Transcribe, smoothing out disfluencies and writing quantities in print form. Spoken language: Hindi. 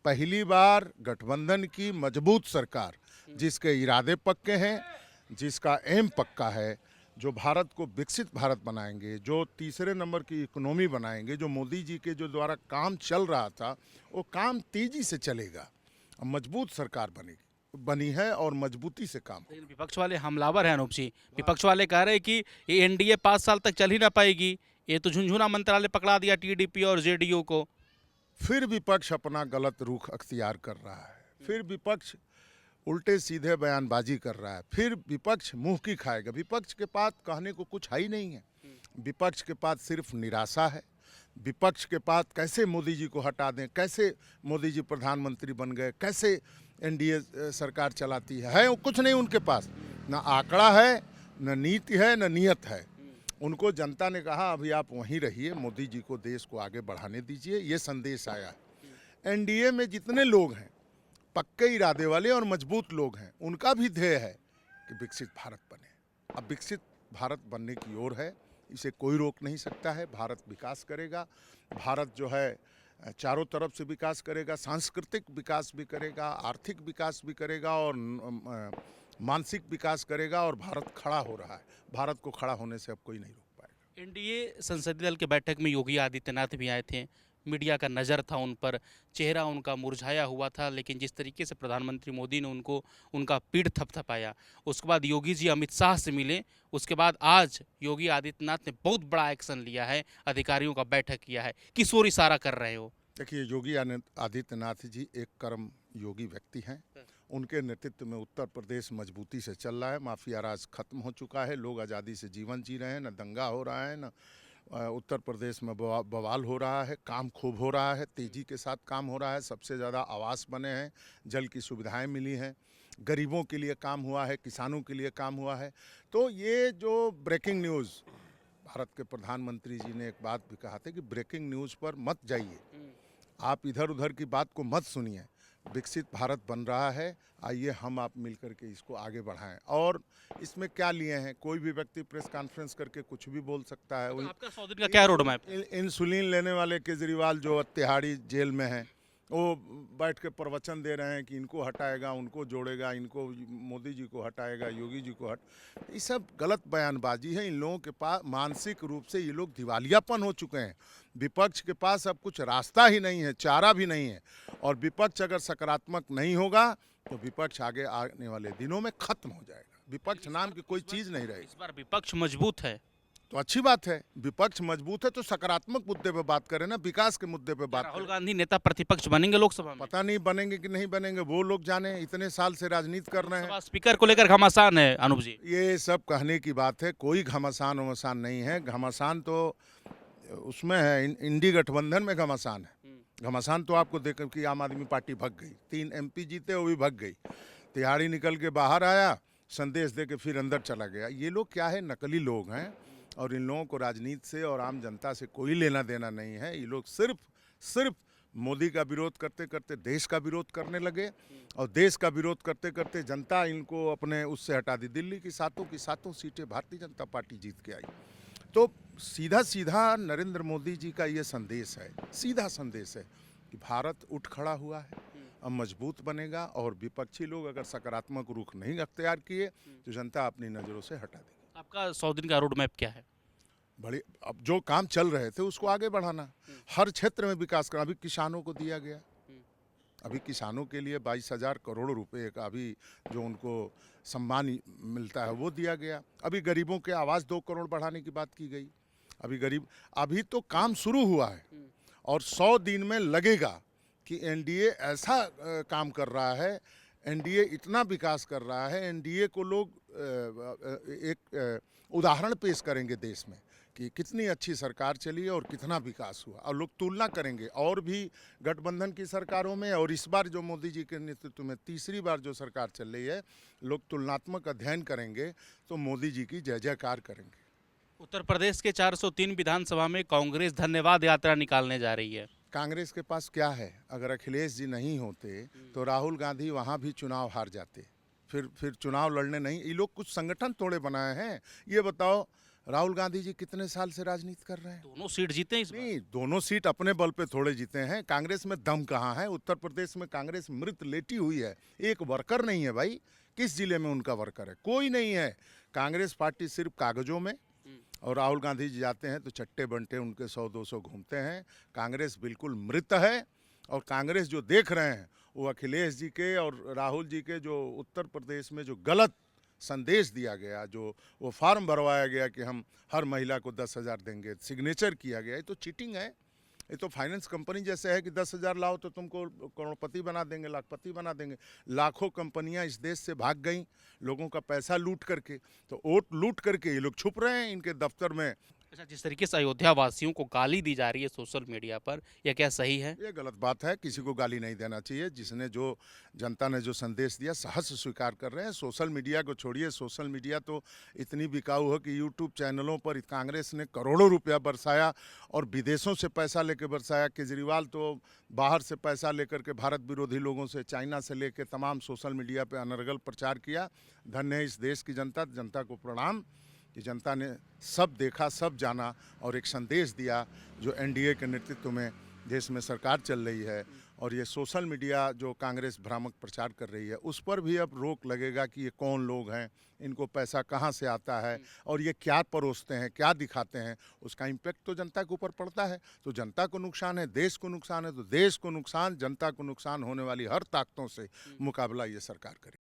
पहली बार गठबंधन की मजबूत सरकार, जिसके इरादे पक्के हैं, जिसका एम पक्का है, जो भारत को विकसित भारत बनाएंगे, जो तीसरे नंबर की इकोनॉमी बनाएंगे, जो मोदी जी के जो द्वारा काम चल रहा था वो काम तेजी से चलेगा, मजबूत सरकार बनी है और मजबूती से काम। लेकिन विपक्ष वाले हमलावर हैं अनूप जी। विपक्ष वाले कह रहे हैं कि ये एनडीए 5 साल तक चल ही ना पाएगी, ये तो झुनझुना मंत्रालय पकड़ा दिया टीडीपी और जेडीयू को। फिर विपक्ष अपना गलत रुख अख्तियार कर रहा है, फिर विपक्ष उल्टे सीधे बयानबाजी कर रहा है, फिर विपक्ष मुंह की खाएगा। विपक्ष के पास कहने को कुछ है ही नहीं है। विपक्ष के पास सिर्फ निराशा है। विपक्ष के पास कैसे मोदी जी को हटा दें, कैसे मोदी जी प्रधानमंत्री बन गए, कैसे एनडीए सरकार चलाती है कुछ नहीं उनके पास। न आंकड़ा है, न नीति है, न नियत है। उनको जनता ने कहा अभी आप वहीं रहिए, मोदी जी को, देश को आगे बढ़ाने दीजिए, ये संदेश आया है। एनडीए में जितने लोग हैं पक्के इरादे वाले और मजबूत लोग हैं, उनका भी ध्येय है कि विकसित भारत बने। अब विकसित भारत बनने की ओर है, इसे कोई रोक नहीं सकता है। भारत विकास करेगा, भारत जो है चारों तरफ से विकास करेगा, सांस्कृतिक विकास भी करेगा, आर्थिक विकास भी करेगा और मानसिक विकास करेगा। और भारत खड़ा हो रहा है, भारत को खड़ा होने से अब कोई नहीं रोक पाएगा। एनडीए संसदीय दल की बैठक में योगी आदित्यनाथ भी आए थे, मीडिया का नज़र था उन पर, चेहरा उनका मुरझाया हुआ था, लेकिन जिस तरीके से प्रधानमंत्री मोदी ने उनको उनका पीठ थपथपाया, उसके बाद योगी जी अमित शाह से मिले, उसके बाद आज योगी आदित्यनाथ ने बहुत बड़ा एक्शन लिया है, अधिकारियों का बैठक किया है। किस ओर इशारा कर रहे हो? देखिए, योगी आदित्यनाथ जी एक कर्म योगी व्यक्ति हैं। उनके नेतृत्व में उत्तर प्रदेश मजबूती से चल रहा है, माफिया राज खत्म हो चुका है, लोग आज़ादी से जीवन जी रहे हैं, न दंगा हो रहा है, न उत्तर प्रदेश में बवाल हो रहा है, काम खूब हो रहा है, तेज़ी के साथ काम हो रहा है। सबसे ज़्यादा आवास बने हैं, जल की सुविधाएं मिली हैं, गरीबों के लिए काम हुआ है, किसानों के लिए काम हुआ है। तो ये जो ब्रेकिंग न्यूज़, भारत के प्रधानमंत्री जी ने एक बात भी कहा था कि ब्रेकिंग न्यूज़ पर मत जाइए, आप इधर उधर की बात को मत सुनिए। विकसित भारत बन रहा है, आइए हम आप मिलकर के इसको आगे बढ़ाएं। और इसमें क्या लिए हैं, कोई भी व्यक्ति प्रेस कॉन्फ्रेंस करके कुछ भी बोल सकता है। तो वही आपका 100 दिन का क्या रोड मैप? इंसुलिन लेने वाले केजरीवाल जो तिहाड़ी जेल में हैं, वो बैठ के प्रवचन दे रहे हैं कि इनको हटाएगा, उनको जोड़ेगा, इनको मोदी जी को हटाएगा, योगी जी को ये सब गलत बयानबाजी है। इन लोगों के पास मानसिक रूप से ये लोग दिवालियापन हो चुके हैं। विपक्ष के पास अब कुछ रास्ता ही नहीं है, चारा भी नहीं है। और विपक्ष अगर सकारात्मक नहीं होगा तो विपक्ष आगे आने वाले दिनों में खत्म हो जाएगा। विपक्ष नाम की कोई चीज़ नहीं रहेगी। इस बार विपक्ष मजबूत है। तो अच्छी बात है, विपक्ष मजबूत है तो सकारात्मक मुद्दे पे बात करें ना, विकास के मुद्दे पे बात राहुल करें। गांधी नेता प्रतिपक्ष बनेंगे लोकसभा में? पता नहीं बनेंगे कि नहीं बनेंगे, वो लोग जाने, इतने साल से राजनीति कर रहे हैं। लोकसभा स्पीकर को लेकर घमासान है अनूप जी। ये सब कहने की बात है, कोई घमासान वमासान नहीं है। घमासान तो उसमें है, इंडी गठबंधन में घमासान है। घमासान तो आपको देख कि आम आदमी पार्टी भग गई, 3 MP जीते, वो भी भग गई। तिहाड़ी निकल के बाहर आया, संदेश दे के फिर अंदर चला गया। ये लोग क्या है, नकली लोग हैं। और इन लोगों को राजनीति से और आम जनता से कोई लेना देना नहीं है। ये लोग सिर्फ मोदी का विरोध करते करते देश का विरोध करने लगे, और देश का विरोध करते करते जनता इनको अपने उससे हटा दी। दिल्ली की सातों सीटें भारतीय जनता पार्टी जीत के आई। तो सीधा सीधा नरेंद्र मोदी जी का ये संदेश है, सीधा संदेश है कि भारत उठ खड़ा हुआ है, अब मजबूत बनेगा। और विपक्षी लोग अगर सकारात्मक रुख नहीं अख्तियार किए तो जनता अपनी नज़रों से हटा देगी। आपका 100 दिन का रोड मैप क्या है? बड़े अब जो काम चल रहे थे उसको आगे बढ़ाना, हर क्षेत्र में विकास करना। अभी किसानों को दिया गया, अभी किसानों के लिए 22,000 करोड़ रुपए का अभी जो उनको सम्मान मिलता है वो दिया गया। अभी गरीबों के आवास 2 करोड़ बढ़ाने की बात की गई। अभी तो काम शुरू हुआ है और 100 दिन में लगेगा कि एनडीए ऐसा काम कर रहा है, एनडीए इतना विकास कर रहा है। एनडीए को लोग एक उदाहरण पेश करेंगे देश में कि कितनी अच्छी सरकार चली है और कितना विकास हुआ। और लोग तुलना करेंगे और भी गठबंधन की सरकारों में, और इस बार जो मोदी जी के नेतृत्व में तीसरी बार जो सरकार चल रही है, लोग तुलनात्मक अध्ययन करेंगे तो मोदी जी की जय जयकार करेंगे। उत्तर प्रदेश के 403 विधानसभा में कांग्रेस धन्यवाद यात्रा निकालने जा रही है। कांग्रेस के पास क्या है? अगर अखिलेश जी नहीं होते तो राहुल गांधी वहाँ भी चुनाव हार जाते, फिर चुनाव लड़ने नहीं। ये लोग कुछ संगठन थोड़े बनाए हैं। ये बताओ, राहुल गांधी जी कितने साल से राजनीति कर रहे हैं? दोनों सीट जीते हैं इस बार। नहीं, दोनों सीट अपने बल पे थोड़े जीते हैं। कांग्रेस में दम कहाँ है? उत्तर प्रदेश में कांग्रेस मृत लेटी हुई है, एक वर्कर नहीं है भाई। किस जिले में उनका वर्कर है? कोई नहीं है। कांग्रेस पार्टी सिर्फ कागजों में, और राहुल गांधी जी जाते हैं तो चट्टे बंटे उनके 100-200 घूमते हैं। कांग्रेस बिल्कुल मृत है। और कांग्रेस जो देख रहे हैं वो अखिलेश जी के और राहुल जी के जो उत्तर प्रदेश में जो गलत संदेश दिया गया, जो वो फॉर्म भरवाया गया कि हम हर महिला को 10,000 देंगे, सिग्नेचर किया गया, ये तो चीटिंग है। ये तो फाइनेंस कंपनी जैसे है कि 10,000 लाओ तो तुमको करोड़पति बना देंगे, लाखपति बना देंगे। लाखों कंपनियां इस देश से भाग गईं लोगों का पैसा लूट करके। तो वोट लूट करके ये लोग छुप रहे हैं इनके दफ्तर में। अच्छा, जिस तरीके से अयोध्या वासियों को गाली दी जा रही है सोशल मीडिया पर, यह क्या सही है? ये गलत बात है। किसी को गाली नहीं देना चाहिए। जिसने जो जनता ने जो संदेश दिया सहर्ष स्वीकार कर रहे हैं। सोशल मीडिया को छोड़िए, सोशल मीडिया तो इतनी बिकाऊ है कि यूट्यूब चैनलों पर कांग्रेस ने करोड़ों रुपया बरसाया और विदेशों से पैसा लेकर बरसाया। केजरीवाल तो बाहर से पैसा लेकर के भारत विरोधी लोगों से, चाइना से लेकर तमाम सोशल मीडिया पर अनर्गल प्रचार किया। धन्य है इस देश की जनता। जनता को प्रणाम कि जनता ने सब देखा, सब जाना और एक संदेश दिया जो एनडीए के नेतृत्व में देश में सरकार चल रही है। और ये सोशल मीडिया जो कांग्रेस भ्रामक प्रचार कर रही है उस पर भी अब रोक लगेगा कि ये कौन लोग हैं, इनको पैसा कहाँ से आता है और ये क्या परोसते हैं, क्या दिखाते हैं। उसका इम्पैक्ट तो जनता के ऊपर पड़ता है। तो जनता को नुकसान है, देश को नुकसान है। तो देश को नुकसान, जनता को नुकसान होने वाली हर ताकतों से मुकाबला ये सरकार करे।